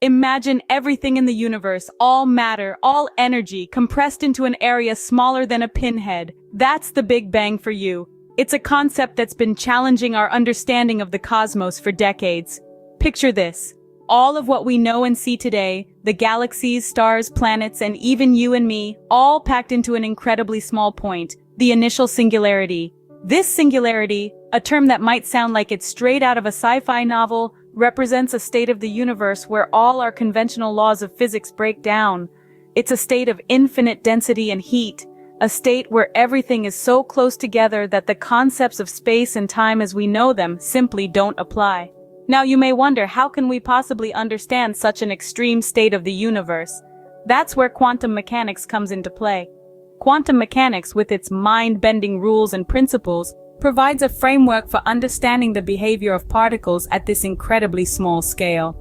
Imagine everything in the universe, all matter, all energy, compressed into an area smaller than a pinhead. That's the Big Bang for you. It's a concept that's been challenging our understanding of the cosmos for decades. Picture this. All of what we know and see today, the galaxies, stars, planets, and even you and me, all packed into an incredibly small point, the initial singularity. This singularity, a term that might sound like it's straight out of a sci-fi novel, represents a state of the universe where all our conventional laws of physics break down. It's a state of infinite density and heat, a state where everything is so close together that the concepts of space and time as we know them simply don't apply. Now you may wonder, how can we possibly understand such an extreme state of the universe? That's where quantum mechanics comes into play. Quantum mechanics, with its mind-bending rules and principles, provides a framework for understanding the behavior of particles at this incredibly small scale.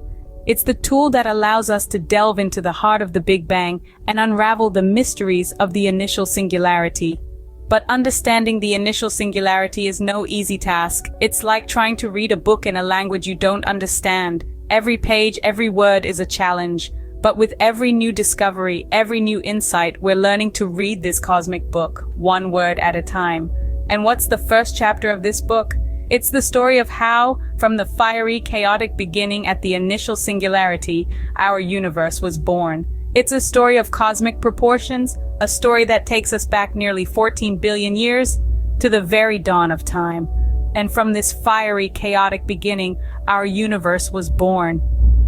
It's the tool that allows us to delve into the heart of the Big Bang and unravel the mysteries of the initial singularity. But understanding the initial singularity is no easy task. It's like trying to read a book in a language you don't understand. Every page, every word is a challenge. But with every new discovery, every new insight, we're learning to read this cosmic book, one word at a time. And what's the first chapter of this book? It's the story of how, from the fiery, chaotic beginning at the initial singularity, our universe was born. It's a story of cosmic proportions, a story that takes us back nearly 14 billion years to the very dawn of time. And from this fiery, chaotic beginning, our universe was born.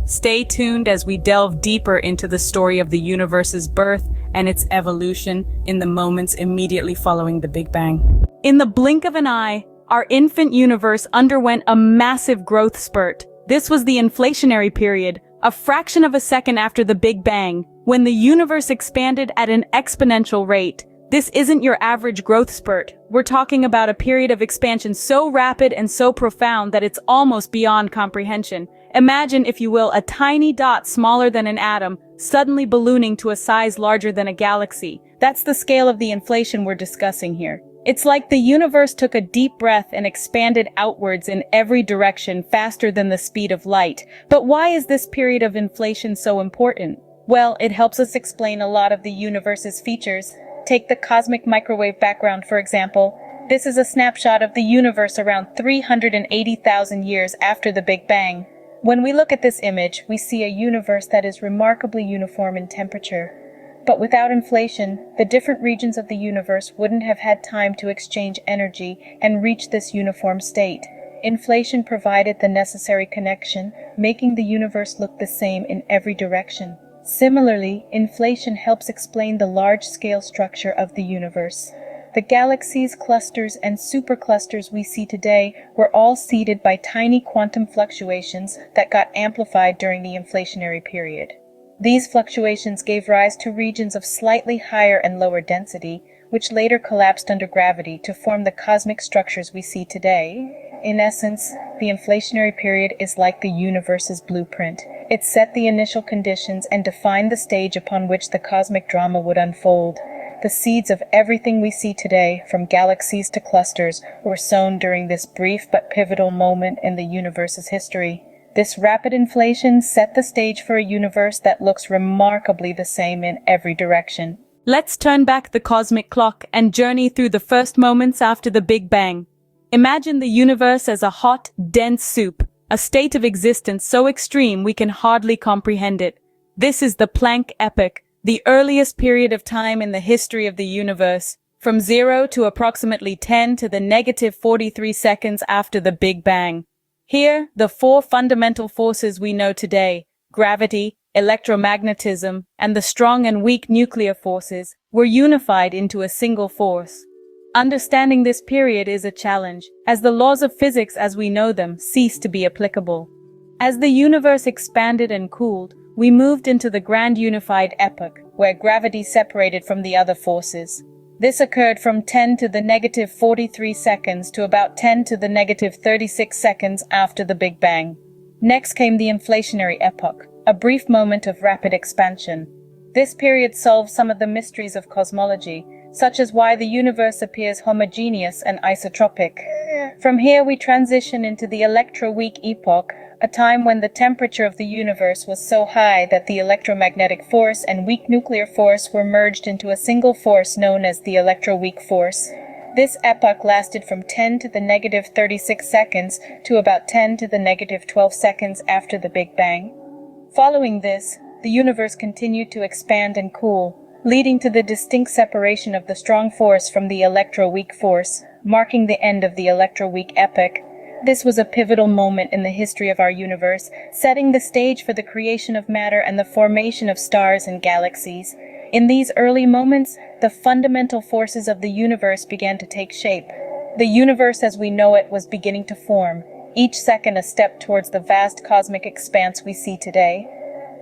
Stay tuned as we delve deeper into the story of the universe's birth and its evolution in the moments immediately following the Big Bang. In the blink of an eye, our infant universe underwent a massive growth spurt. This was the inflationary period, a fraction of a second after the Big Bang, when the universe expanded at an exponential rate. This isn't your average growth spurt. We're talking about a period of expansion so rapid and so profound that it's almost beyond comprehension. Imagine, if you will, a tiny dot smaller than an atom, suddenly ballooning to a size larger than a galaxy. That's the scale of the inflation we're discussing here. It's like the universe took a deep breath and expanded outwards in every direction faster than the speed of light. But why is this period of inflation so important? Well, it helps us explain a lot of the universe's features. Take the cosmic microwave background, for example. This is a snapshot of the universe around 380,000 years after the Big Bang. When we look at this image, we see a universe that is remarkably uniform in temperature. But without inflation, the different regions of the universe wouldn't have had time to exchange energy and reach this uniform state. Inflation provided the necessary connection, making the universe look the same in every direction. Similarly, inflation helps explain the large-scale structure of the universe. The galaxies, clusters, and superclusters we see today were all seeded by tiny quantum fluctuations that got amplified during the inflationary period. These fluctuations gave rise to regions of slightly higher and lower density, which later collapsed under gravity to form the cosmic structures we see today. In essence, the inflationary period is like the universe's blueprint. It set the initial conditions and defined the stage upon which the cosmic drama would unfold. The seeds of everything we see today, from galaxies to clusters, were sown during this brief but pivotal moment in the universe's history. This rapid inflation set the stage for a universe that looks remarkably the same in every direction. Let's turn back the cosmic clock and journey through the first moments after the Big Bang. Imagine the universe as a hot, dense soup, a state of existence so extreme we can hardly comprehend it. This is the Planck epoch, the earliest period of time in the history of the universe, from 0 to approximately 10 to the negative 43 seconds after the Big Bang. Here, the four fundamental forces we know today, gravity, electromagnetism, and the strong and weak nuclear forces, were unified into a single force. Understanding this period is a challenge, as the laws of physics as we know them cease to be applicable. As the universe expanded and cooled, we moved into the grand unified epoch, where gravity separated from the other forces. This occurred from 10 to the negative 43 seconds to about 10 to the negative 36 seconds after the Big Bang. Next came the inflationary epoch, a brief moment of rapid expansion. This period solved some of the mysteries of cosmology, such as why the universe appears homogeneous and isotropic. From here we transition into the electroweak epoch, a time when the temperature of the universe was so high that the electromagnetic force and weak nuclear force were merged into a single force known as the electroweak force. This epoch lasted from 10 to the negative 36 seconds to about 10 to the negative 12 seconds after the Big Bang. Following this, the universe continued to expand and cool, leading to the distinct separation of the strong force from the electroweak force, marking the end of the electroweak epoch. This was a pivotal moment in the history of our universe, setting the stage for the creation of matter and the formation of stars and galaxies. In these early moments, the fundamental forces of the universe began to take shape. The universe as we know it was beginning to form, each second a step towards the vast cosmic expanse we see today.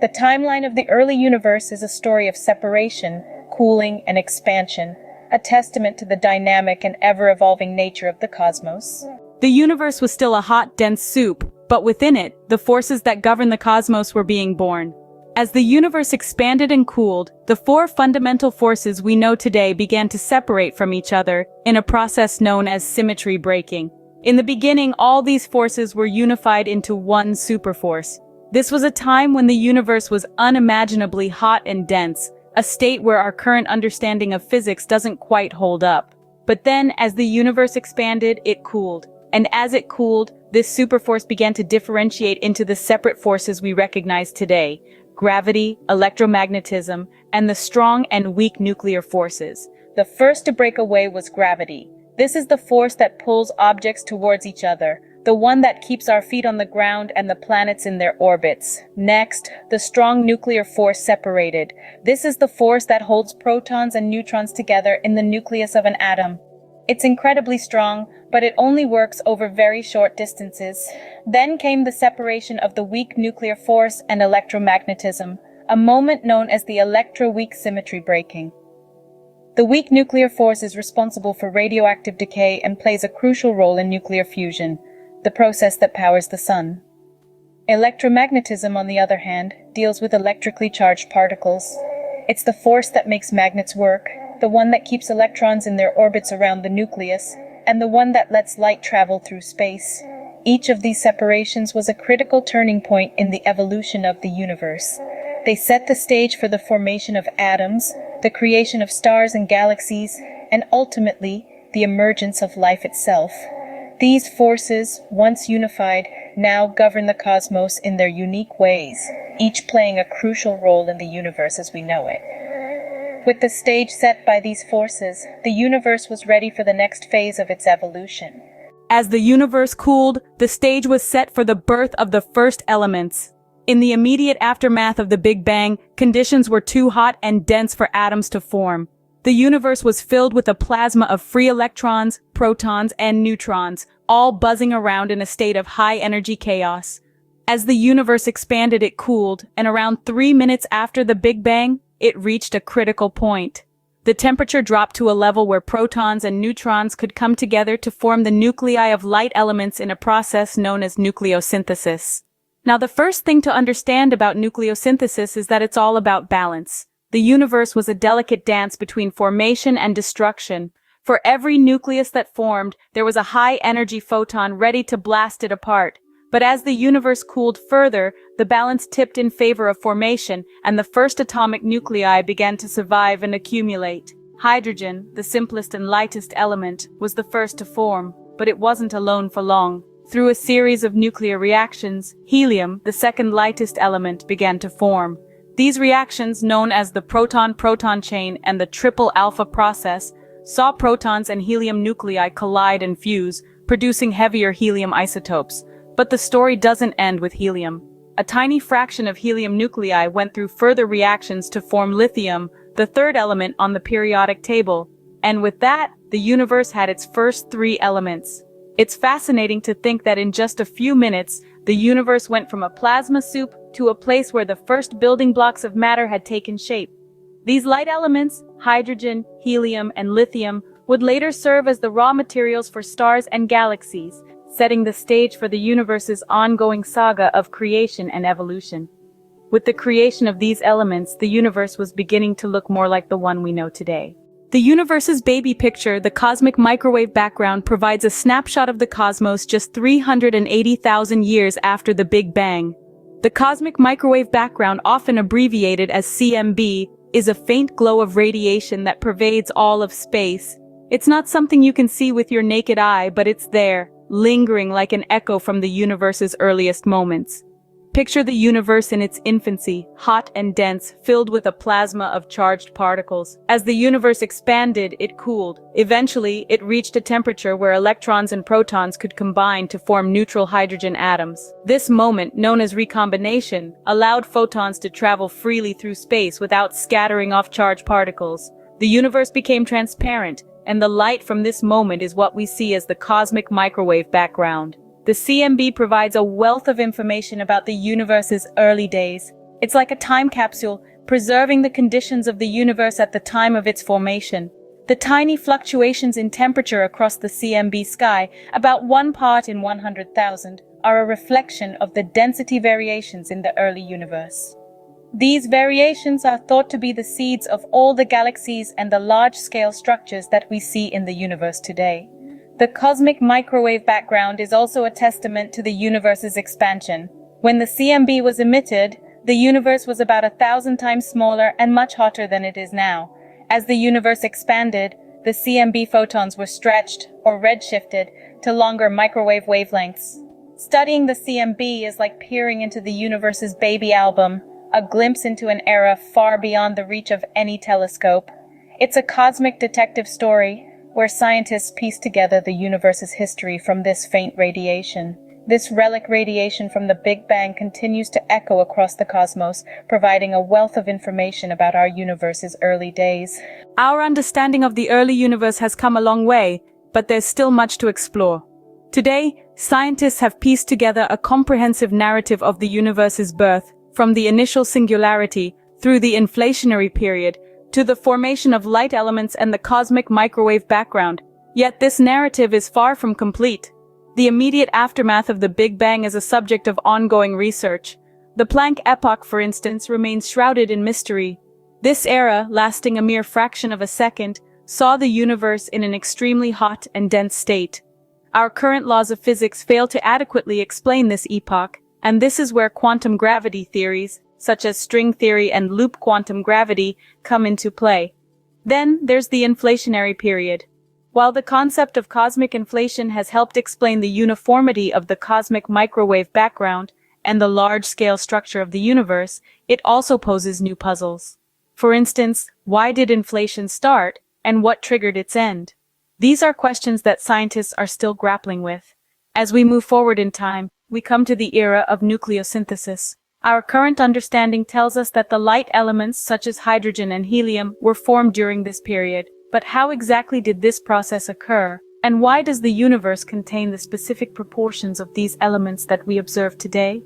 The timeline of the early universe is a story of separation, cooling, and expansion, a testament to the dynamic and ever-evolving nature of the cosmos. The universe was still a hot, dense soup, but within it, the forces that govern the cosmos were being born. As the universe expanded and cooled, the four fundamental forces we know today began to separate from each other in a process known as symmetry breaking. In the beginning, all these forces were unified into one superforce. This was a time when the universe was unimaginably hot and dense, a state where our current understanding of physics doesn't quite hold up. But then, as the universe expanded, it cooled. And as it cooled, this superforce began to differentiate into the separate forces we recognize today: gravity, electromagnetism, and the strong and weak nuclear forces. The first to break away was gravity. This is the force that pulls objects towards each other, the one that keeps our feet on the ground and the planets in their orbits. Next, the strong nuclear force separated. This is the force that holds protons and neutrons together in the nucleus of an atom. It's incredibly strong, but it only works over very short distances. Then came the separation of the weak nuclear force and electromagnetism, a moment known as the electroweak symmetry breaking. The weak nuclear force is responsible for radioactive decay and plays a crucial role in nuclear fusion, the process that powers the sun. Electromagnetism, on the other hand, deals with electrically charged particles. It's the force that makes magnets work, the one that keeps electrons in their orbits around the nucleus, and the one that lets light travel through space. Each of these separations was a critical turning point in the evolution of the universe. They set the stage for the formation of atoms, the creation of stars and galaxies, and ultimately, the emergence of life itself. These forces, once unified, now govern the cosmos in their unique ways, each playing a crucial role in the universe as we know it. With the stage set by these forces, the universe was ready for the next phase of its evolution. As the universe cooled, the stage was set for the birth of the first elements. In the immediate aftermath of the Big Bang, conditions were too hot and dense for atoms to form. The universe was filled with a plasma of free electrons, protons, and neutrons, all buzzing around in a state of high-energy chaos. As the universe expanded, it cooled, and around 3 minutes after the Big Bang, it reached a critical point. The temperature dropped to a level where protons and neutrons could come together to form the nuclei of light elements in a process known as nucleosynthesis. Now, the first thing to understand about nucleosynthesis is that it's all about balance. The universe was a delicate dance between formation and destruction. For every nucleus that formed, there was a high-energy photon ready to blast it apart. But as the universe cooled further, the balance tipped in favor of formation, and the first atomic nuclei began to survive and accumulate. Hydrogen, the simplest and lightest element, was the first to form, but it wasn't alone for long. Through a series of nuclear reactions, helium, the second lightest element, began to form. These reactions, known as the proton-proton chain and the triple alpha process, saw protons and helium nuclei collide and fuse, producing heavier helium isotopes. But the story doesn't end with helium. A tiny fraction of helium nuclei went through further reactions to form lithium, the third element on the periodic table. And with that, the universe had its first 3 elements. It's fascinating to think that in just a few minutes, the universe went from a plasma soup to a place where the first building blocks of matter had taken shape. These light elements, hydrogen, helium, and lithium, would later serve as the raw materials for stars and galaxies, setting the stage for the universe's ongoing saga of creation and evolution. With the creation of these elements, the universe was beginning to look more like the one we know today. The universe's baby picture, the cosmic microwave background, provides a snapshot of the cosmos just 380,000 years after the Big Bang. The cosmic microwave background, often abbreviated as CMB, is a faint glow of radiation that pervades all of space. It's not something you can see with your naked eye, but it's there, lingering like an echo from the universe's earliest moments. Picture the universe in its infancy, hot and dense, filled with a plasma of charged particles. As the universe expanded, it cooled. Eventually, it reached a temperature where electrons and protons could combine to form neutral hydrogen atoms. This moment, known as recombination, allowed photons to travel freely through space without scattering off charged particles. The universe became transparent, and the light from this moment is what we see as the cosmic microwave background. The CMB provides a wealth of information about the universe's early days. It's like a time capsule, preserving the conditions of the universe at the time of its formation. The tiny fluctuations in temperature across the CMB sky, about 1 part in 100,000, are a reflection of the density variations in the early universe. These variations are thought to be the seeds of all the galaxies and the large-scale structures that we see in the universe today. The cosmic microwave background is also a testament to the universe's expansion. When the CMB was emitted, the universe was about 1,000 times smaller and much hotter than it is now. As the universe expanded, the CMB photons were stretched or redshifted to longer microwave wavelengths. Studying the CMB is like peering into the universe's baby album, a glimpse into an era far beyond the reach of any telescope. It's a cosmic detective story, where scientists piece together the universe's history from this faint radiation. This relic radiation from the Big Bang continues to echo across the cosmos, providing a wealth of information about our universe's early days. Our understanding of the early universe has come a long way, but there's still much to explore. Today, scientists have pieced together a comprehensive narrative of the universe's birth, from the initial singularity, through the inflationary period, to the formation of light elements and the cosmic microwave background. Yet this narrative is far from complete. The immediate aftermath of the Big Bang is a subject of ongoing research. The Planck epoch, for instance, remains shrouded in mystery. This era, lasting a mere fraction of a second, saw the universe in an extremely hot and dense state. Our current laws of physics fail to adequately explain this epoch, and this is where quantum gravity theories, such as string theory and loop quantum gravity, come into play. Then there's the inflationary period. While the concept of cosmic inflation has helped explain the uniformity of the cosmic microwave background and the large-scale structure of the universe, it also poses new puzzles. For instance, why did inflation start, and what triggered its end? These are questions that scientists are still grappling with. As we move forward in time, we come to the era of nucleosynthesis. Our current understanding tells us that the light elements, such as hydrogen and helium, were formed during this period. But how exactly did this process occur? And why does the universe contain the specific proportions of these elements that we observe today?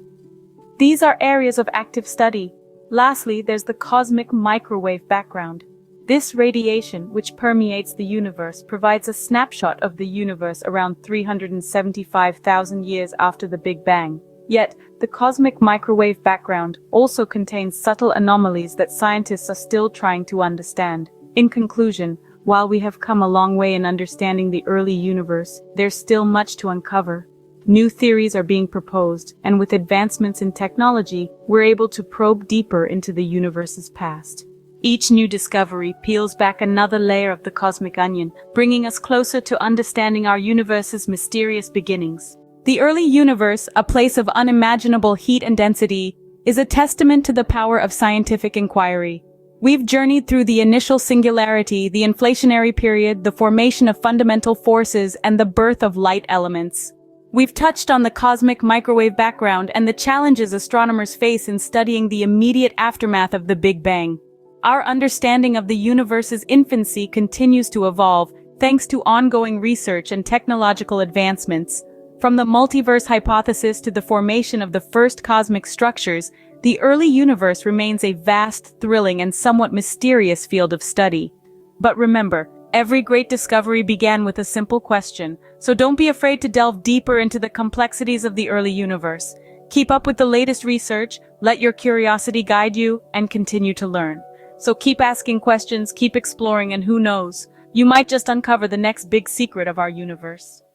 These are areas of active study. Lastly, there's the cosmic microwave background. This radiation, which permeates the universe, provides a snapshot of the universe around 375,000 years after the Big Bang. Yet, the cosmic microwave background also contains subtle anomalies that scientists are still trying to understand. In conclusion, while we have come a long way in understanding the early universe, there's still much to uncover. New theories are being proposed, and with advancements in technology, we're able to probe deeper into the universe's past. Each new discovery peels back another layer of the cosmic onion, bringing us closer to understanding our universe's mysterious beginnings. The early universe, a place of unimaginable heat and density, is a testament to the power of scientific inquiry. We've journeyed through the initial singularity, the inflationary period, the formation of fundamental forces, and the birth of light elements. We've touched on the cosmic microwave background and the challenges astronomers face in studying the immediate aftermath of the Big Bang. Our understanding of the universe's infancy continues to evolve, thanks to ongoing research and technological advancements. From the multiverse hypothesis to the formation of the first cosmic structures, the early universe remains a vast, thrilling, and somewhat mysterious field of study. But remember, every great discovery began with a simple question, so don't be afraid to delve deeper into the complexities of the early universe. Keep up with the latest research, let your curiosity guide you, and continue to learn. So keep asking questions, keep exploring, and who knows, you might just uncover the next big secret of our universe.